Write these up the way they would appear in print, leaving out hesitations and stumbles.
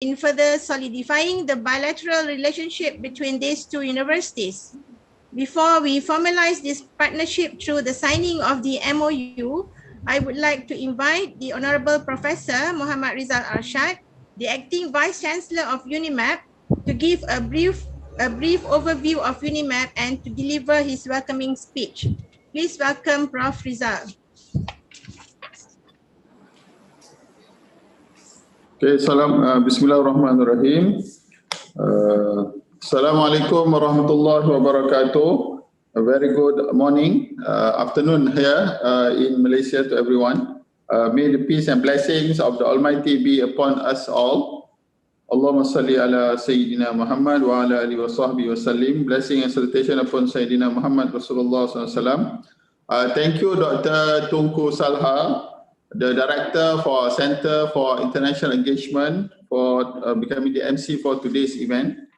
in further solidifying the bilateral relationship between these two universities. Before we formalize this partnership through the signing of the MoU, I would like to invite the Honorable Professor Muhammad Rizal Arshad, the Acting Vice Chancellor of UniMAP, to give a brief overview of UniMAP and to deliver his welcoming speech. Please welcome Prof. Rizal. Okay, Bismillahirrahmanirrahim. Assalamualaikum warahmatullahi wabarakatuh. A very good morning, afternoon here in Malaysia to everyone. May the peace and blessings of the Almighty be upon us all. Allahumma salli ala Sayyidina Muhammad wa ala alihi wa sahbihi wa sallim. Blessing and salutation upon Sayyidina Muhammad Rasulullah SAW. Thank you, Dr. Tunku Salha, the Director for Center for International Engagement, for becoming the MC for today's event.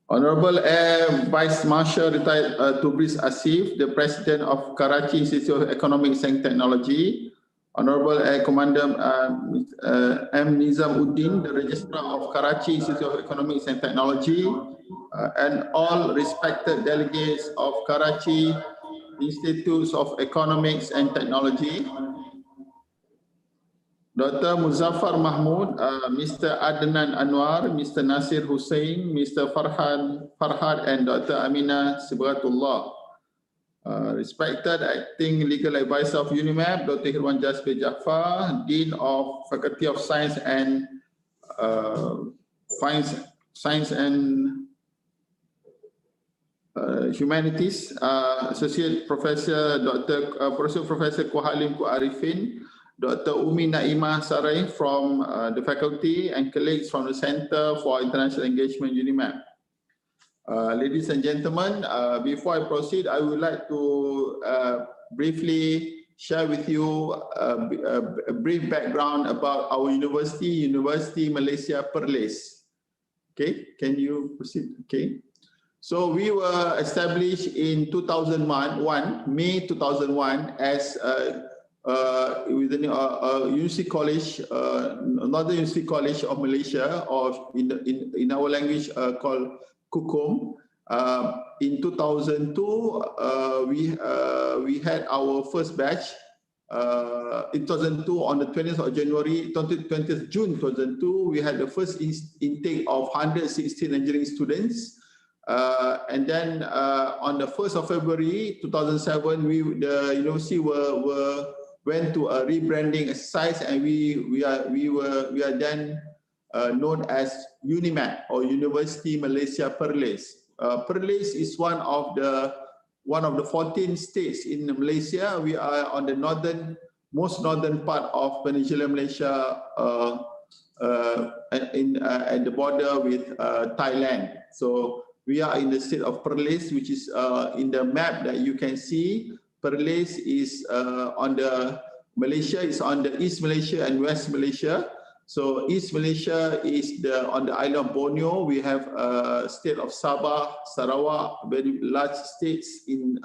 Honorable Air Vice Marshal Retired Tubris Asif, the President of Karachi Institute of Economics and Technology. Honorable Air Commander M. Nizamuddin, the Registrar of Karachi Institute of Economics and Technology, and all respected delegates of Karachi Institutes of Economics and Technology. Dr. Muzaffar Mahmood, Mr. Adnan Anwar, Mr. Nasir Hussain, Mr. Farhad, and Dr. Amina Sibratullah. Respected Acting Legal Advisor of UniMAP, Dr. Hirwan Jasbir Jaafar, Dean of Faculty of Science and Humanities, Associate Professor Professor Kuhalim Kuarifin, Dr. Umi Naimah Sarai from the faculty, and colleagues from the Center for International Engagement, UniMAP. Ladies and gentlemen, before I proceed, I would like to briefly share with you a brief background about our university, University Malaysia Perlis. Okay, can you proceed? Okay. So we were established in 2001, May 2001, as within University College, Northern University College of Malaysia, or in our language called KUKUM. In 2002, we had our first batch. In 2002, on the 20th of January, 20th June 2002, we had the first intake of 116 engineering students. And then on the 1st of February 2007, the university went to a rebranding exercise, and we are then known as UniMAP, or University Malaysia Perlis. Perlis is one of the 14 states in Malaysia. We are on the most northern part of Peninsular Malaysia, at the border with Thailand. So we are in the state of Perlis, which is in the map that you can see. Perlis is Malaysia is on the East Malaysia and West Malaysia. So East Malaysia is on the island of Borneo. We have state of Sabah, Sarawak, very large states in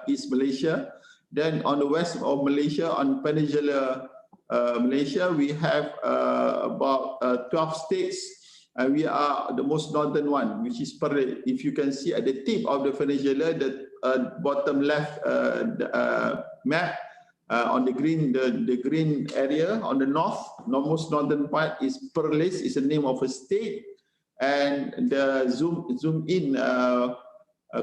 East Malaysia. Then on the west of Malaysia, on Peninsular Malaysia, we have about 12 states. And we are the most northern one, which is Perlis. If you can see at the tip of the peninsula, the bottom left map, on the green area on the most northern part is Perlis, is the name of a state, and the zoom in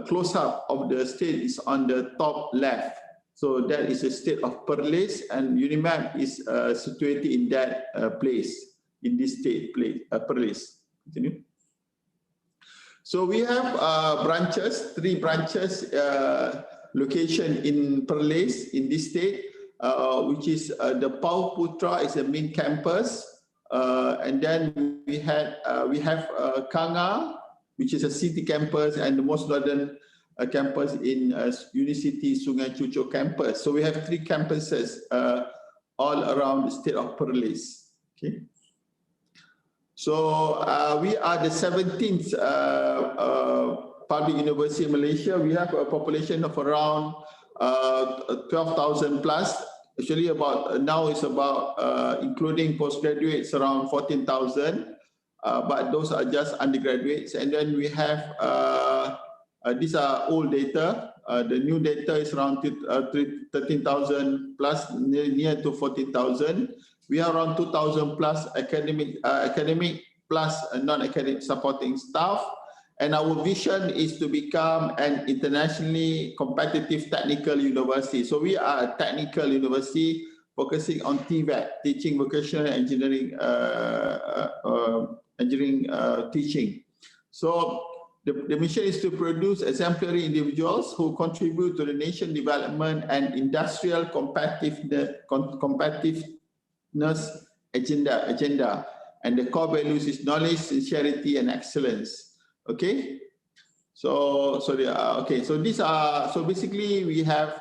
close up of the state is on the top left. So that is the state of Perlis, and UniMAP is situated in that place, in this state place, Perlis. Continue. So we have three branches location in Perlis in this state, which is the Pau Putra is the main campus, and then we have Kanga, which is a city campus, and the most northern campus in University Sungai Cucuk campus. So we have three campuses all around the state of Perlis. Okay. So we are the 17th public university in Malaysia. We have a population of around 12,000 plus Actually, about now it's about including postgraduates around 14,000, but those are just undergraduates. And then we have these are old data. The new data is around 13,000 plus, near to 14,000. We are around 2,000 plus academic plus non-academic supporting staff. And our vision is to become an internationally competitive technical university. So we are a technical university focusing on TVET, teaching vocational engineering, teaching. So the mission is to produce exemplary individuals who contribute to the nation development and industrial competitiveness agenda. And the core values is knowledge, sincerity, and excellence. Okay, so these are, so basically we have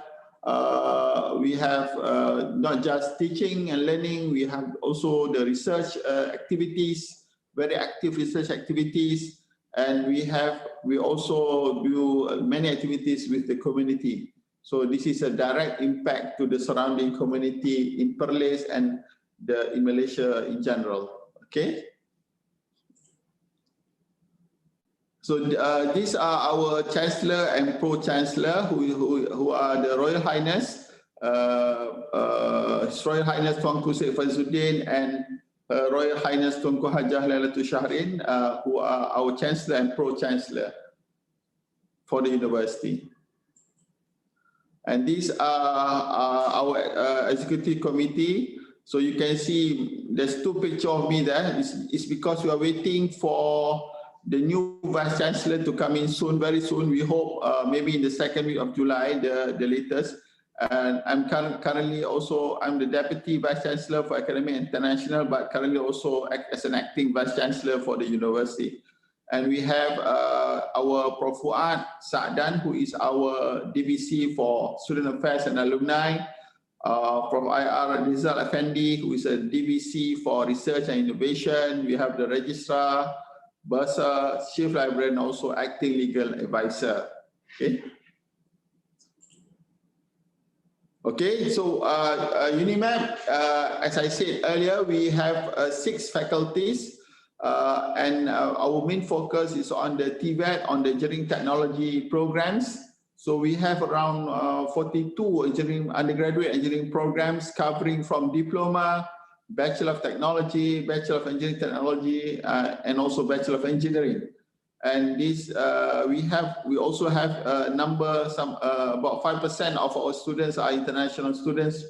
not just teaching and learning, we have also the research activities, very active research activities, and we also do many activities with the community. So this is a direct impact to the surrounding community in Perlis and in Malaysia in general. Okay. So these are our Chancellor and Pro-Chancellor who are the Royal Highness, His Royal Highness Tuanku Syed Faizuddin and Royal Highness Tuanku Hajah Lailatul Syahrin, who are our Chancellor and Pro-Chancellor for the university. And these are our Executive Committee. So you can see there's two pictures of me there. It's because we are waiting for the new Vice Chancellor to come in soon, very soon. We hope maybe in the second week of July, the latest. And I'm currently also, I'm the Deputy Vice Chancellor for Academic International, but currently also act as an acting Vice Chancellor for the university. And we have our Prof. Fuad Sa'dan, who is our DVC for Student Affairs and Alumni. From IR Rizal Effendi, who is a DVC for Research and Innovation. We have the Registrar, Bahasa, Chief Librarian, also acting legal advisor. Okay. Okay, so UniMAP, as I said earlier, we have 6 faculties, and our main focus is on the TVET, on the engineering technology programs. So we have around 42 undergraduate engineering programs covering from diploma, Bachelor of Technology, Bachelor of Engineering Technology, and also Bachelor of Engineering. And this we also have a number, about 5% of our students are international students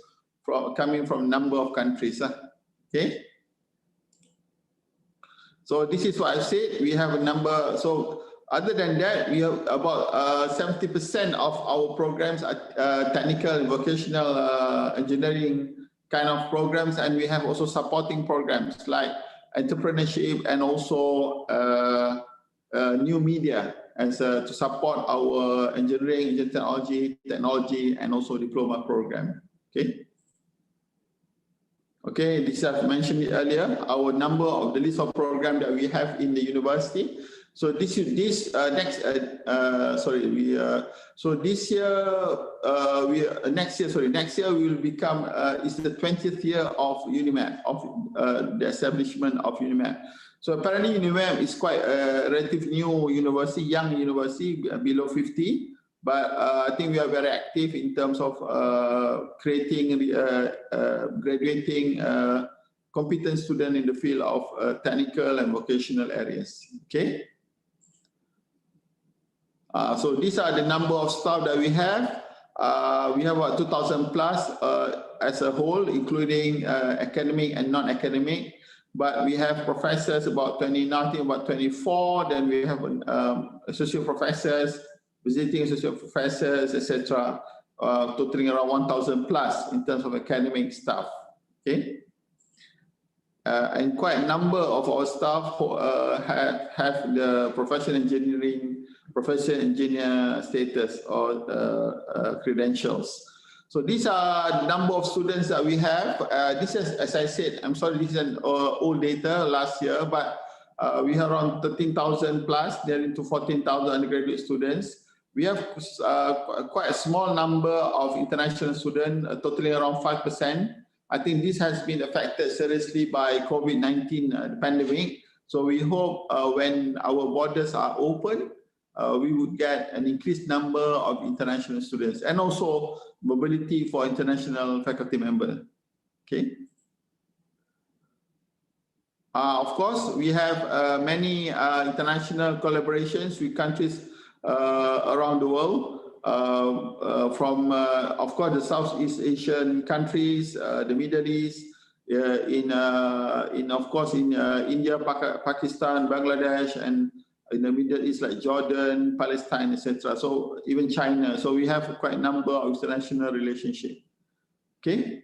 coming from a number of countries. Okay. So this is what I said. We have a number. So other than that, we have about 70% of our programs are technical and vocational engineering kind of programs, and we have also supporting programs like entrepreneurship and also new media as to support our engineering technology, and also diploma program. Okay. Okay, this I've mentioned it earlier. Our number of the list of programs that we have in the university. So this next year we will become is the 20th year of UniMAP, of the establishment of UniMAP. So apparently UniMAP is quite a relatively new university, young university, below 50. But I think we are very active in terms of creating, graduating competent students in the field of technical and vocational areas. Okay. So these are the number of staff that we have. We have about 2,000 plus as a whole, including academic and non-academic. But we have professors about 2019, about 24. Then we have associate professors, visiting associate professors, etc., totaling around 1,000 plus in terms of academic staff. Okay. And quite a number of our staff have the professional engineer status or credentials. So these are the number of students that we have. This is, as I said, I'm sorry, this is an old data last year, but we have around 13,000 plus, nearly to 14,000 undergraduate students. we have quite a small number of international students, totaling around 5%. I think this has been affected seriously by COVID-19 pandemic. So we hope when our borders are open, we would get an increased number of international students and also mobility for international faculty members. Okay. Of course, we have many international collaborations with countries around the world, from, of course, the Southeast Asian countries, the Middle East, of course, in India, Pakistan, Bangladesh, and in the Middle East like Jordan, Palestine, etc. So even China. So we have quite a number of international relationships. Okay.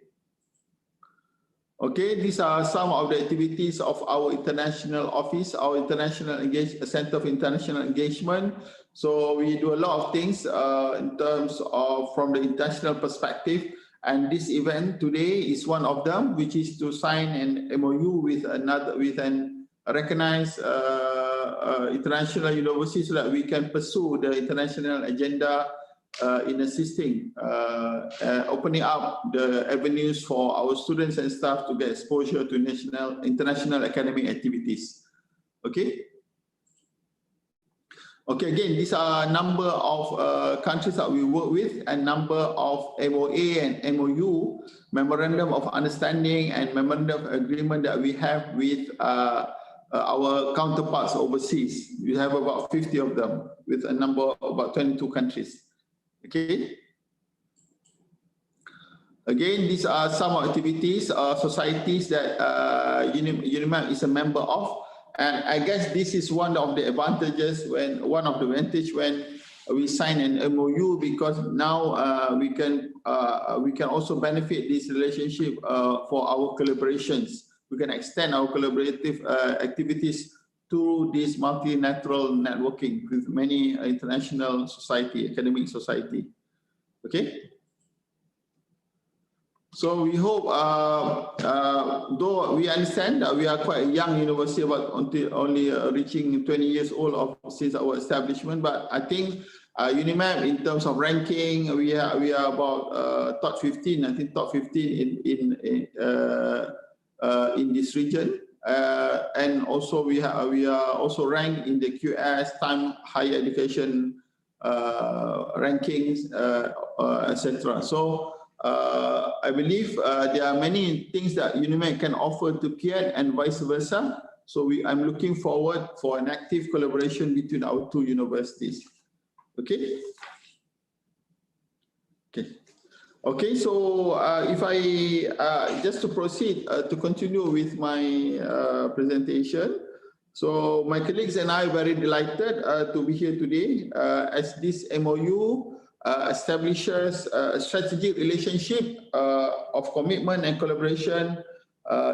Okay, these are some of the activities of our international office, our international Center of International Engagement. So we do a lot of things in terms of from the international perspective. And this event today is one of them, which is to sign an MOU with an recognized international university so that we can pursue the international agenda in assisting, opening up the avenues for our students and staff to get exposure to international academic activities. Okay. Okay, again, these are a number of countries that we work with and number of MOA and MOU, Memorandum of Understanding and Memorandum of Agreement that we have with our counterparts overseas. We have about 50 of them with a number of about 22 countries. Okay. Again, these are some activities, societies that UniMAP is a member of. And I guess this is one of the advantages when we sign an MOU, because now we can also benefit this relationship for our collaborations. We can extend our collaborative activities to this multilateral networking with many international society, academic society. Okay. So we hope, though we understand that we are quite a young university, about only reaching 20 years old since our establishment, but I think UniMAP in terms of ranking, we are about top 15. I think top 15 in this region, and also we are also ranked in the QS Time Higher Education rankings, etc. So I believe there are many things that UniMAP can offer to KIET and vice versa. So I'm looking forward for an active collaboration between our two universities. Okay. Okay. Okay. So if I just to proceed to continue with my presentation. So my colleagues and I are very delighted to be here today as this MOU establishes a strategic relationship of commitment and collaboration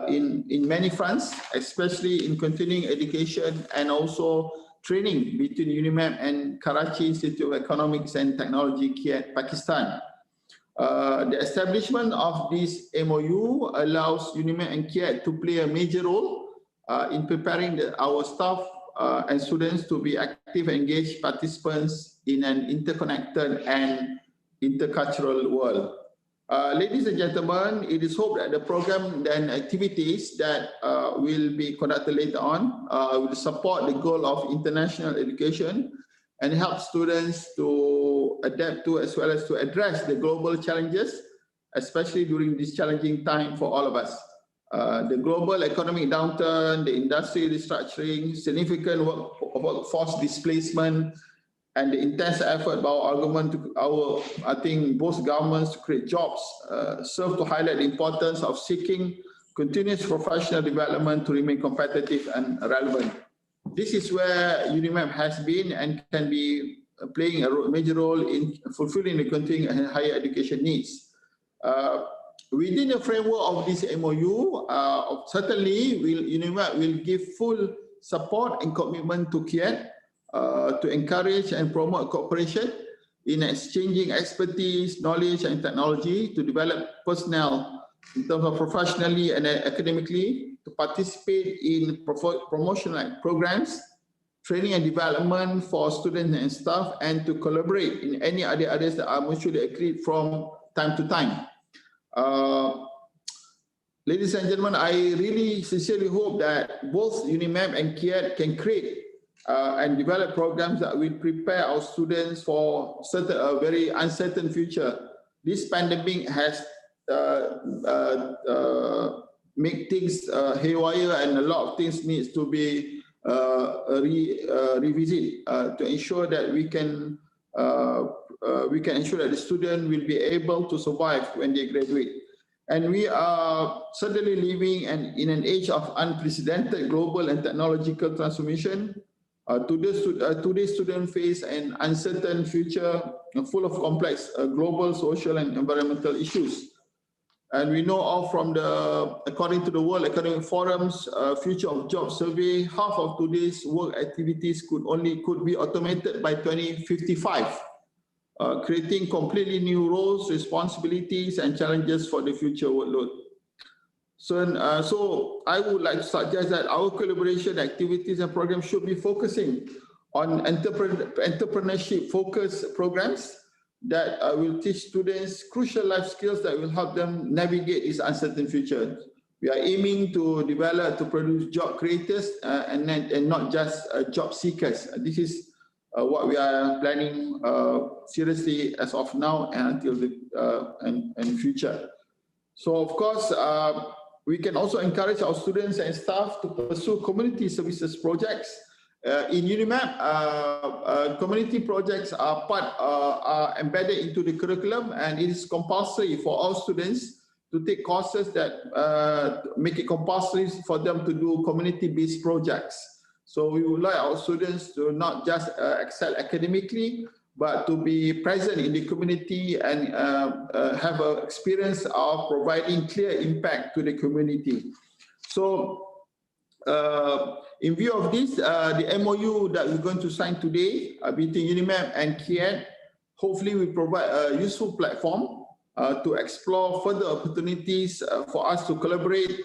in many fronts, especially in continuing education and also training between UniMAP and Karachi Institute of Economics and Technology-KIET, Pakistan. The establishment of this MOU allows UniMAP and KIET to play a major role in preparing our staff and students to be active, engaged participants in an interconnected and intercultural world. Ladies and gentlemen, it is hoped that the program and activities that will be conducted later on will support the goal of international education and help students to adapt to as well as to address the global challenges, especially during this challenging time for all of us. The global economic downturn, the industry restructuring, significant workforce displacement, and the intense effort by I think both governments to create jobs serve to highlight the importance of seeking continuous professional development to remain competitive and relevant. This is where UniMAP has been and can be playing a major role in fulfilling the continuing and higher education needs. Within the framework of this MOU, certainly UniMAP will give full support and commitment to KIET to encourage and promote cooperation in exchanging expertise, knowledge, and technology to develop personnel in terms of professionally and academically, to participate in promotional programs training and development for students and staff, and to collaborate in any other areas that are mutually agreed from time to time. Ladies and gentlemen, I really sincerely hope that both UniMAP and KIET can create and develop programs that will prepare our students for a very uncertain future. This pandemic has made things haywire, and a lot of things needs to be revisited to ensure that we can ensure that the student will be able to survive when they graduate. And we are certainly living in an age of unprecedented global and technological transformation. Today's students face an uncertain future full of complex global, social, and environmental issues. And we know all from according to the World Economic Forum's Future of Jobs survey, half of today's work activities could be automated by 2055. Creating completely new roles, responsibilities, and challenges for the future workload. So I would like to suggest that our collaboration activities and programs should be focusing on entrepreneurship-focused programs that will teach students crucial life skills that will help them navigate this uncertain future. We are aiming to produce job creators and not just job seekers. This is what we are planning seriously as of now and until the future. So of course, we can also encourage our students and staff to pursue community services projects. In UniMAP, community projects are embedded into the curriculum, and it is compulsory for all students to take courses that make it compulsory for them to do community-based projects. So we would like our students to not just excel academically, but to be present in the community and have an experience of providing clear impact to the community. So in view of this, the MOU that we're going to sign today between UniMAP and KIET hopefully will provide a useful platform to explore further opportunities for us to collaborate,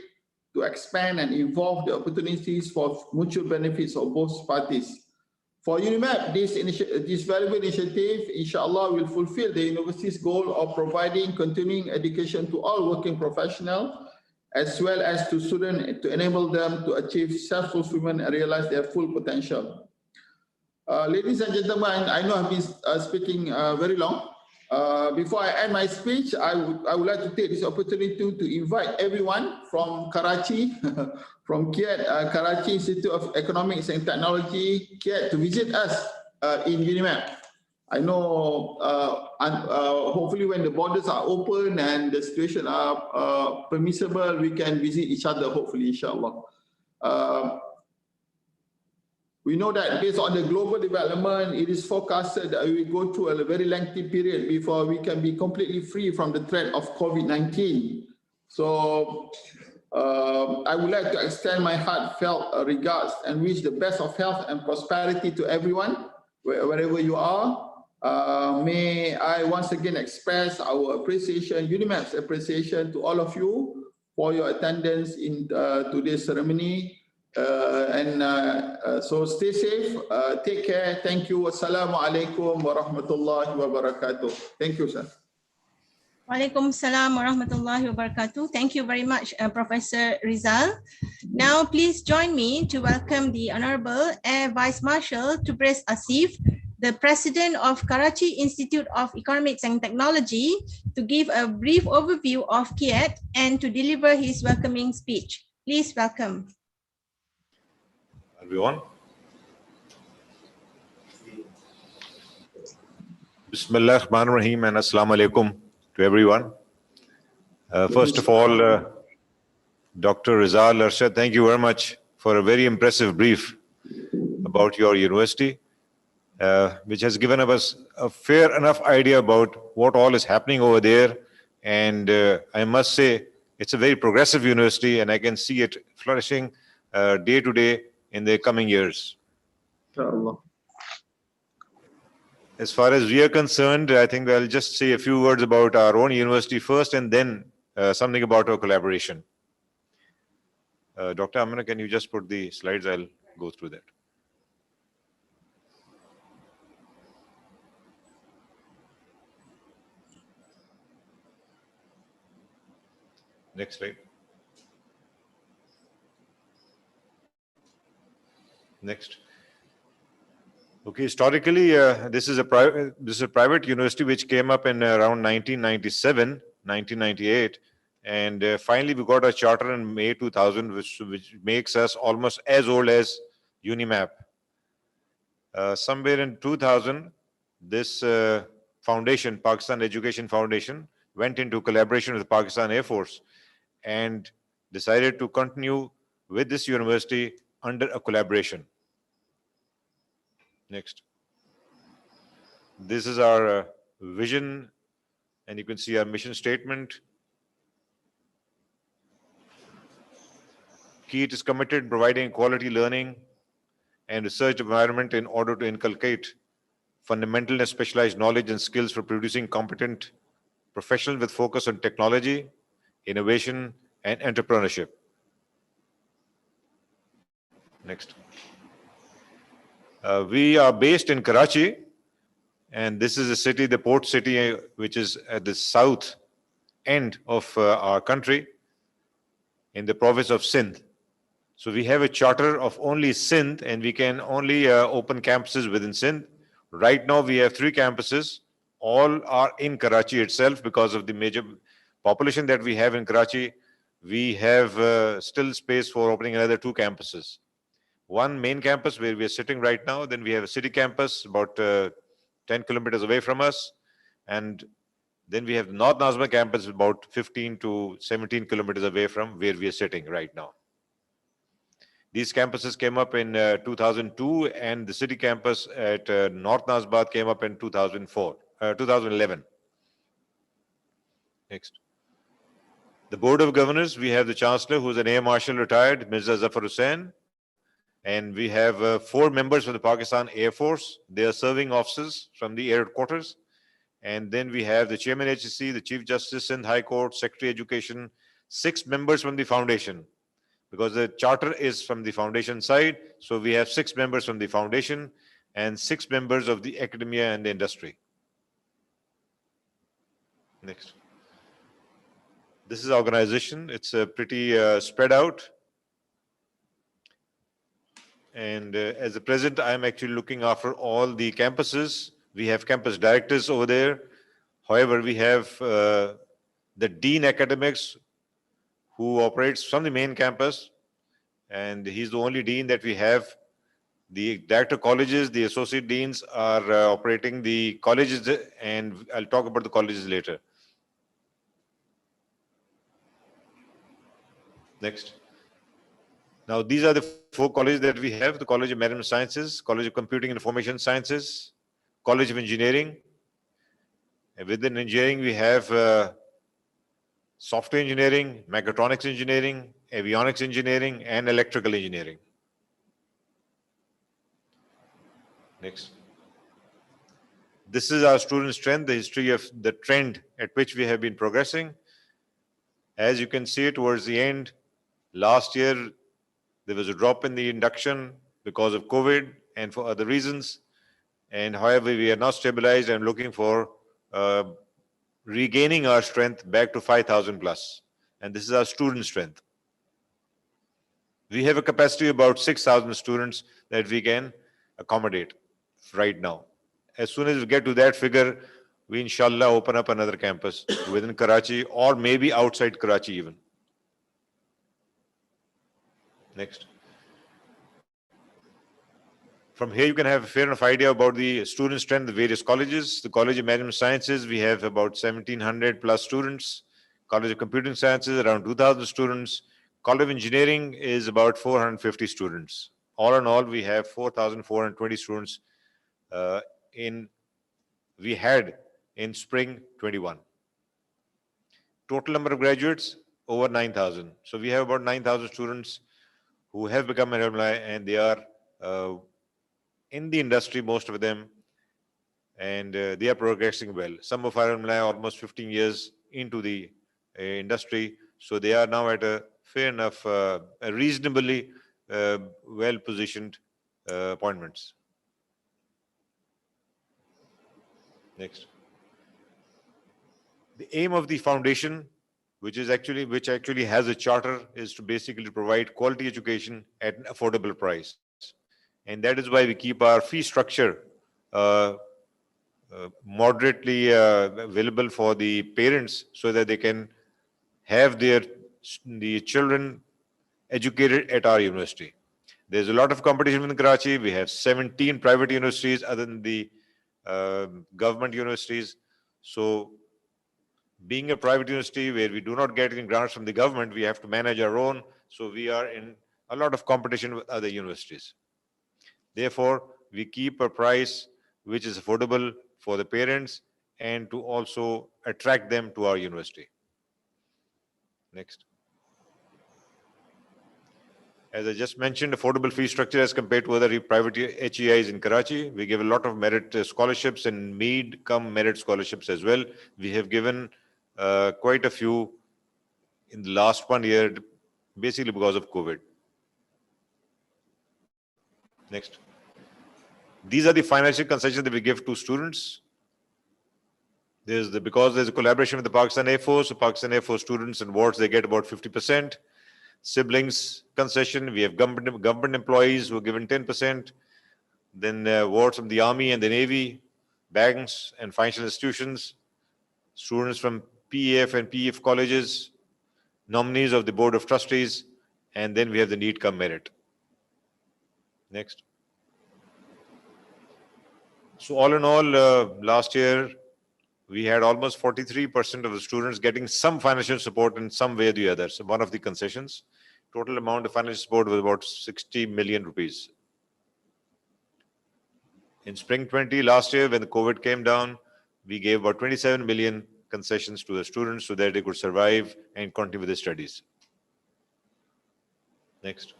to expand and evolve the opportunities for mutual benefits of both parties. For UniMAP, this valuable initiative, inshallah, will fulfill the university's goal of providing continuing education to all working professionals, as well as to students, to enable them to achieve self-fulfillment and realize their full potential. Ladies and gentlemen, I know I've been speaking very long. Before I end my speech, I would like to take this opportunity to invite everyone from Karachi, from KIET, Karachi Institute of Economics and Technology, KIET, to visit us in UniMAP. I know hopefully when the borders are open and the situation are permissible, we can visit each other, hopefully, inshallah. We know that based on the global development, it is forecasted that we will go through a very lengthy period before we can be completely free from the threat of COVID-19. So I would like to extend my heartfelt regards and wish the best of health and prosperity to everyone, wherever you are. May I once again express our appreciation, UniMAP's appreciation to all of you for your attendance in today's ceremony. So stay safe, take care, thank you. Assalamu alaikum wa rahmatullahi wa barakatuh. Thank you, sir. Waalaikumsalam warahmatullahi wabarakatuh. Thank you very much, Professor Rizal. Now, please join me to welcome the Honorable Air Vice Marshal Tubres Asif, the President of Karachi Institute of Economics and Technology, to give a brief overview of KIET and to deliver his welcoming speech. Please welcome. Everyone. Bismillah ar-Rahman ar-Rahim and Assalamu alaikum to everyone. First of all, Dr. Rizal Arshad, thank you very much for a very impressive brief about your university, which has given us a fair enough idea about what all is happening over there. And I must say, it's a very progressive university, and I can see it flourishing day to day in the coming years. Inshallah. As far as we are concerned, I think I'll just say a few words about our own university first, and then something about our collaboration. Dr. Amina, can you just put the slides? I'll go through that. Next slide. Next. Okay, historically, this is a private university which came up in around 1997, 1998, and finally we got a charter in May 2000, which makes us almost as old as UniMAP. Somewhere in 2000, this foundation, Pakistan Education Foundation, went into collaboration with the Pakistan Air Force and decided to continue with this university under a collaboration. Next. This is our vision, and you can see our mission statement. KIET is committed to providing quality learning and research environment in order to inculcate fundamental and specialized knowledge and skills for producing competent professionals with focus on technology, innovation, and entrepreneurship. Next. We are based in Karachi, and this is a city, the port city, which is at the south end of our country in the province of Sindh. So we have a charter of only Sindh, and we can only open campuses within Sindh. Right now, we have 3 campuses. All are in Karachi itself because of the major population that we have in Karachi. We have still space for opening another 2 campuses. One main campus where we are sitting right now, then we have a city campus about 10 kilometers away from us, and then we have the North Nazma campus about 15 to 17 kilometers away from where we are sitting right now. These campuses came up in 2002, and the city campus at North Nazbad came up in 2011. Next. The Board of Governors, we have the Chancellor, who is an Air Marshal retired, Mirza Zafar Hussain, and we have 4 members from the Pakistan Air Force. They are serving officers from the air headquarters. And then we have the Chairman HSC, the Chief Justice, Sindh High Court, Secretary Education, 6 members from the foundation, because the charter is from the foundation side. So we have 6 members from the foundation and 6 members of the academia and the industry. Next. This is organization. It's pretty spread out. And as the president, I'm actually looking after all the campuses. We have campus directors over there. However, we have the Dean Academics who operates from the main campus, and he's the only dean that we have. The director colleges, the associate deans are operating the colleges, and I'll talk about the colleges later. Next. Now, these are the 4 colleges that we have: the College of Management Sciences, College of Computing and Information Sciences, College of Engineering. And within engineering, we have software engineering, mechatronics engineering, avionics engineering, and electrical engineering. Next. This is our student strength, the history of the trend at which we have been progressing. As you can see towards the end, last year, there was a drop in the induction because of COVID and for other reasons. And however, we are now stabilized and looking for regaining our strength back to 5,000 plus. And this is our student strength. We have a capacity of about 6,000 students that we can accommodate right now. As soon as we get to that figure, we inshallah open up another campus within Karachi or maybe outside Karachi even. Next. From here, you can have a fair enough idea about the student strength of various colleges. The College of Management Sciences, we have about 1,700 plus students. College of Computing Sciences, around 2,000 students. College of Engineering is about 450 students. All in all, we have 4,420 students we had in spring 21. Total number of graduates, over 9,000. So we have about 9,000 students who have become alumni, and they are in the industry, most of them, and they are progressing well. Some of our alumni are almost 15 years into the industry, so they are now at a fair enough, a reasonably well-positioned appointments. Next. The aim of the foundation which actually has a charter, is to basically provide quality education at an affordable price. And that is why we keep our fee structure uh, moderately available for the parents so that they can have the children educated at our university. There's a lot of competition in Karachi. We have 17 private universities other than the government universities. So being a private university where we do not get any grants from the government, we have to manage our own. So we are in a lot of competition with other universities. Therefore, we keep a price which is affordable for the parents and to also attract them to our university. Next. As I just mentioned, affordable fee structure as compared to other private HEIs in Karachi. We give a lot of merit scholarships and merit scholarships as well. We have given quite a few in the last 1 year, basically because of COVID. Next. These are the financial concessions that we give to students. Because there's a collaboration with the Pakistan Air Force, so Pakistan Air Force students and wards, they get about 50%. Siblings concession, we have government employees who are given 10%. Then wards from the Army and the Navy, banks and financial institutions, students from PEF and PEF colleges, nominees of the Board of Trustees, and then we have the need cum merit. Next. So all in all, last year, we had almost 43% of the students getting some financial support in some way or the other. So one of the concessions, total amount of financial support was about 60 million rupees. In spring 20 last year, when the COVID came down, we gave about 27 million concessions to the students so that they could survive and continue with their studies. Next.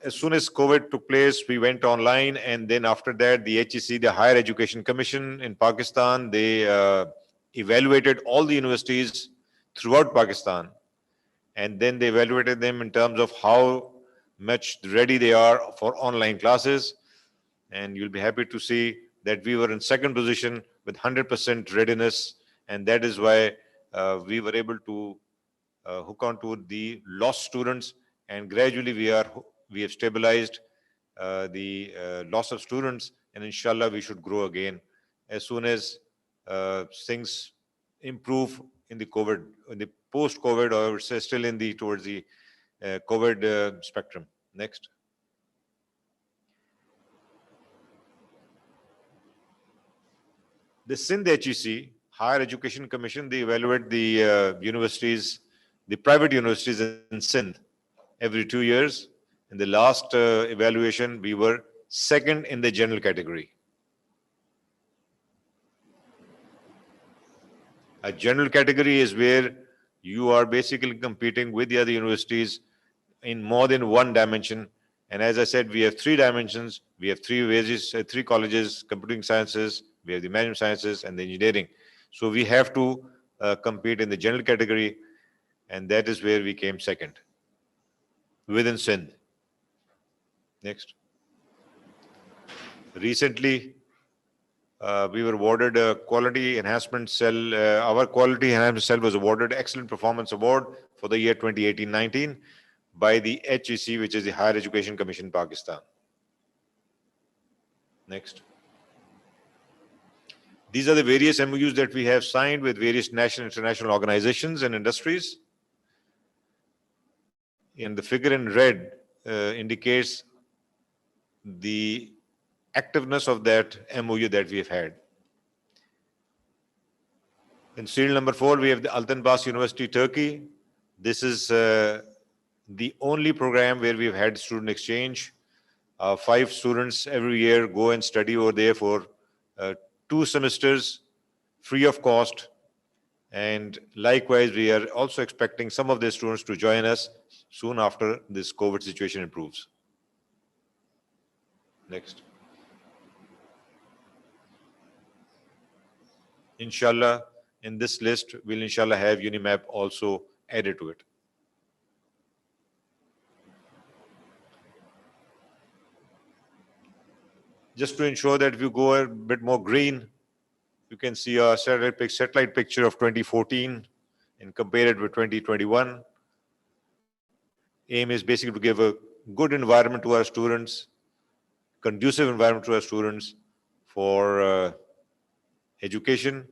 As soon as COVID took place, we went online, and then after that, the HEC, the Higher Education Commission in Pakistan, they evaluated all the universities throughout Pakistan, and then they evaluated them in terms of how much ready they are for online classes. And you'll be happy to see that we were in second position with 100% readiness, and that is why we were able to hook on to the lost students, and gradually we have stabilized the loss of students, and inshallah we should grow again as soon as things improve in the post-COVID, or still towards the COVID spectrum. Next. The Sindh HEC, Higher Education Commission, they evaluate the universities, the private universities in Sindh every 2 years. In the last evaluation, we were second in the general category. A general category is where you are basically competing with the other universities in more than one dimension. And as I said, we have 3 dimensions. We have 3 colleges, computing sciences, we have the management sciences and the engineering. So we have to compete in the general category, and that is where we came second within Sindh. Next. Recently, we were awarded a quality enhancement cell. Our quality enhancement cell was awarded Excellent Performance Award for the year 2018-19 by the HEC, which is the Higher Education Commission, Pakistan. Next. These are the various MOUs that we have signed with various national and international organizations and industries. And the figure in red indicates the activeness of that MOU that we have had. In serial number 4, we have the Altanbaş University, Turkey. This is the only program where we've had student exchange. 5 students every year go and study over there for 2 semesters free of cost. And likewise, we are also expecting some of the students to join us soon after this COVID situation improves. Next. Inshallah, in this list, we'll inshallah have UniMAP also added to it. Just to ensure that we go a bit more green, You can see a satellite picture of 2014 and compare it with 2021. Aim is basically to give a good environment to our students, conducive environment to our students for education.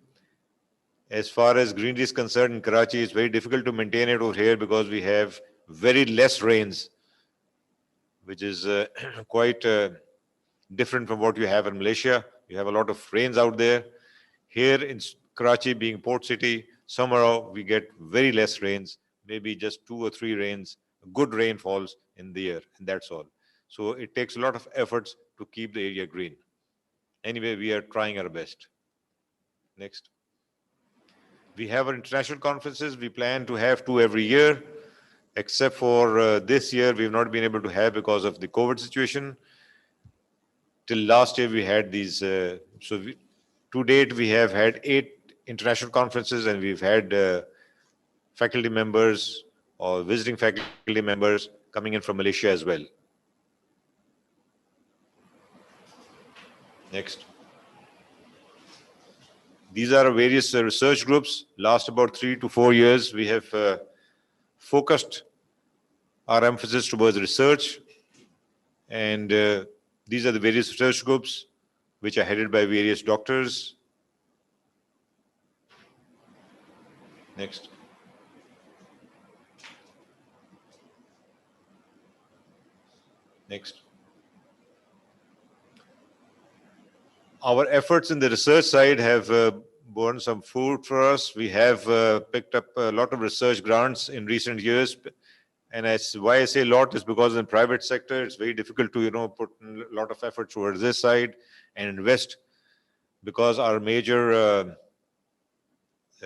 As far as greenery is concerned in Karachi, it's very difficult to maintain it over here because we have very less rains, which is quite different from what you have in Malaysia. You have a lot of rains out there. Here in Karachi, being port city, somehow we get very less rains, maybe just 2 or 3 rains, good rainfalls in the year, and that's all. So it takes a lot of efforts to keep the area green. Anyway, we are trying our best. Next. We have our international conferences. We plan to have 2 every year, except for this year, we've not been able to have because of the COVID situation. Till last year, we had these. To date, we have had 8 international conferences, and we've had faculty members or visiting faculty members coming in from Malaysia as well. Next. These are various research groups. Last about 3 to 4 years, we have focused our emphasis towards research, and these are the various research groups which are headed by various doctors. Next. Next. Our efforts in the research side have borne some fruit for us. We have picked up a lot of research grants in recent years. And why I say a lot is because in the private sector, it's very difficult to, put a lot of effort towards this side and invest, because our major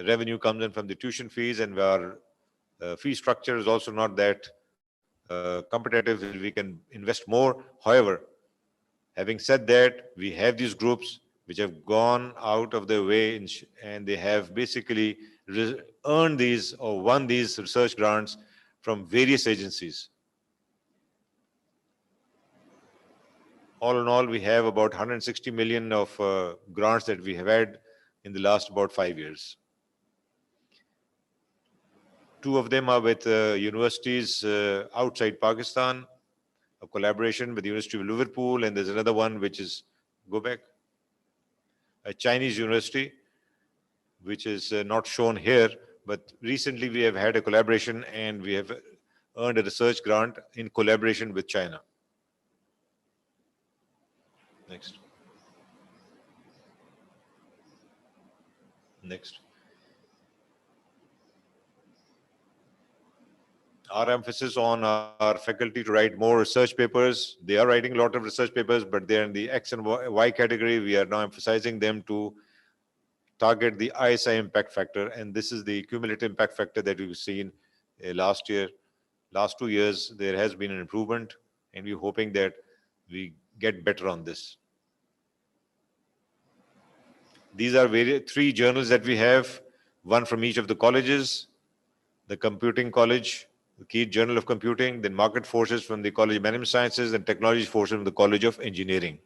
revenue comes in from the tuition fees, and our fee structure is also not that competitive. We can invest more. However, having said that, we have these groups which have gone out of their way and they have basically earned these or won these research grants from various agencies. All in all, we have about 160 million of grants that we have had in the last about 5 years. 2 of them are with universities outside Pakistan, a collaboration with the University of Liverpool, and there's another one which is, a Chinese university, which is not shown here, but recently we have had a collaboration and we have earned a research grant in collaboration with China. Next. Next. Our emphasis on our faculty to write more research papers. They are writing a lot of research papers, but they're in the X and Y category. We are now emphasizing them to target the ISI impact factor. And this is the cumulative impact factor that we've seen last year. Last 2 years, there has been an improvement, and we're hoping that we get better on this. These are 3 journals that we have, one from each of the colleges: the Computing College, the KIET Journal of Computing, then Market Forces from the College of Management Sciences, and Technology Forces from the College of Engineering.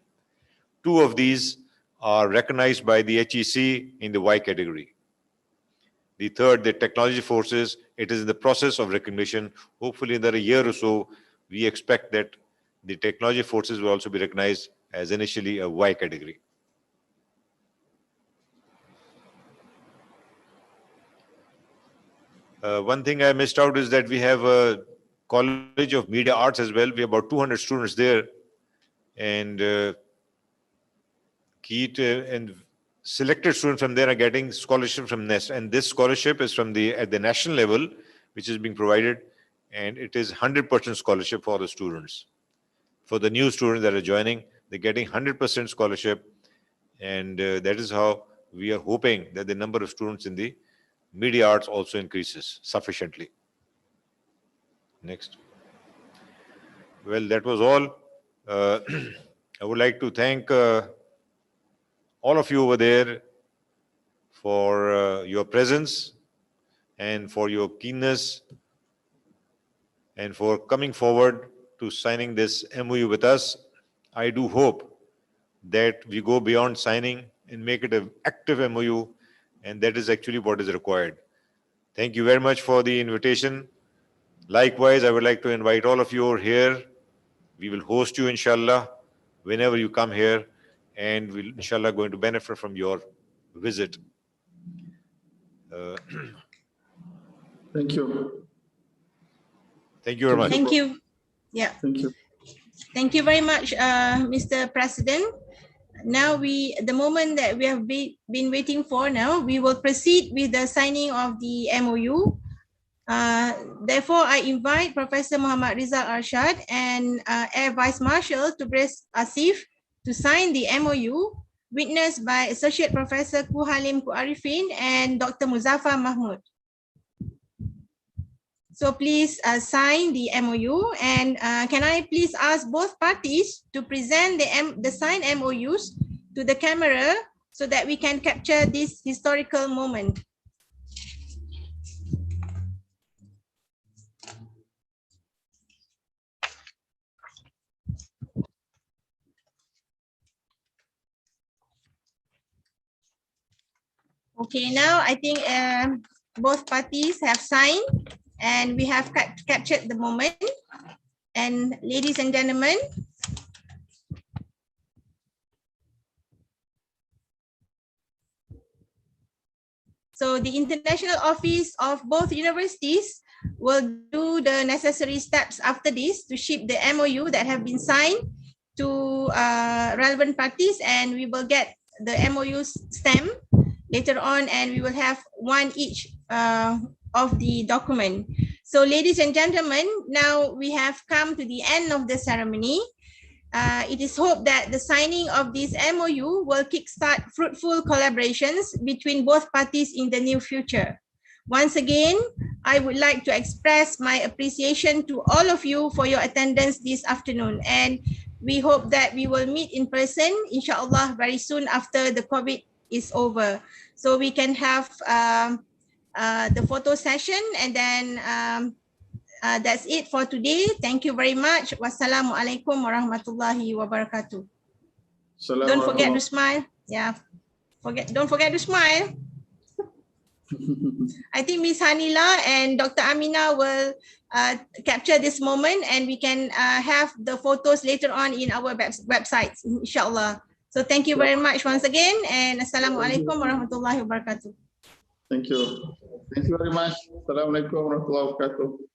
2 of these are recognized by the HEC in the Y category. The third, the Technology Forces, it is in the process of recognition. Hopefully in a year or so, we expect that the Technology Forces will also be recognized as initially a Y category. One thing I missed out is that we have a College of Media Arts as well. We have about 200 students there, and KIET and selected students from there are getting scholarship from NEST. And this scholarship is from at the national level, which is being provided, and it is 100% scholarship for the students. For the new students that are joining, they're getting 100% scholarship, and that is how we are hoping that the number of students in the media arts also increases sufficiently. Next. Well, that was all. I would like to thank all of you over there for your presence and for your keenness and for coming forward to signing this MOU with us. I do hope that we go beyond signing and make it an active MOU, and that is actually what is required. Thank you very much for the invitation. Likewise, I would like to invite all of you over here. We will host you, inshallah, whenever you come here, and we'll, inshallah, going to benefit from your visit. Thank you. Thank you very much. Thank you. Yeah. Thank you. Thank you very much, Mr. President. Now the moment that we have been waiting for now, we will proceed with the signing of the MOU. Therefore, I invite Professor Muhammad Rizal Arshad and Air Vice Marshal Tubres Asif to sign the MOU, witnessed by Associate Professor Ku Halim Ku Arifin and Dr. Muzaffar Mahmud. So please sign the MOU, and can I please ask both parties to present the signed MOUs to the camera so that we can capture this historical moment. Okay, now I think both parties have signed and we have captured the moment. And ladies and gentlemen, so the international office of both universities will do the necessary steps after this to ship the MOU that have been signed to relevant parties, and we will get the MOU stamp later on, and we will have one each of the document. So ladies and gentlemen, now we have come to the end of the ceremony. It is hoped that the signing of this MOU will kickstart fruitful collaborations between both parties in the near future. Once again, I would like to express my appreciation to all of you for your attendance this afternoon, and we hope that we will meet in person, inshallah, very soon after the COVID is over, so we can have the photo session, and then that's it for today. Thank you very much. Wassalamualaikum warahmatullahi wabarakatuh. Don't forget to smile. Yeah, don't forget to smile. I think Ms. Hanila and Dr. Amina will capture this moment, and we can have the photos later on in our websites, inshallah. So thank you very much once again, and Assalamualaikum warahmatullahi wabarakatuh. Thank you. Thank you very much. Assalamualaikum warahmatullahi wabarakatuh.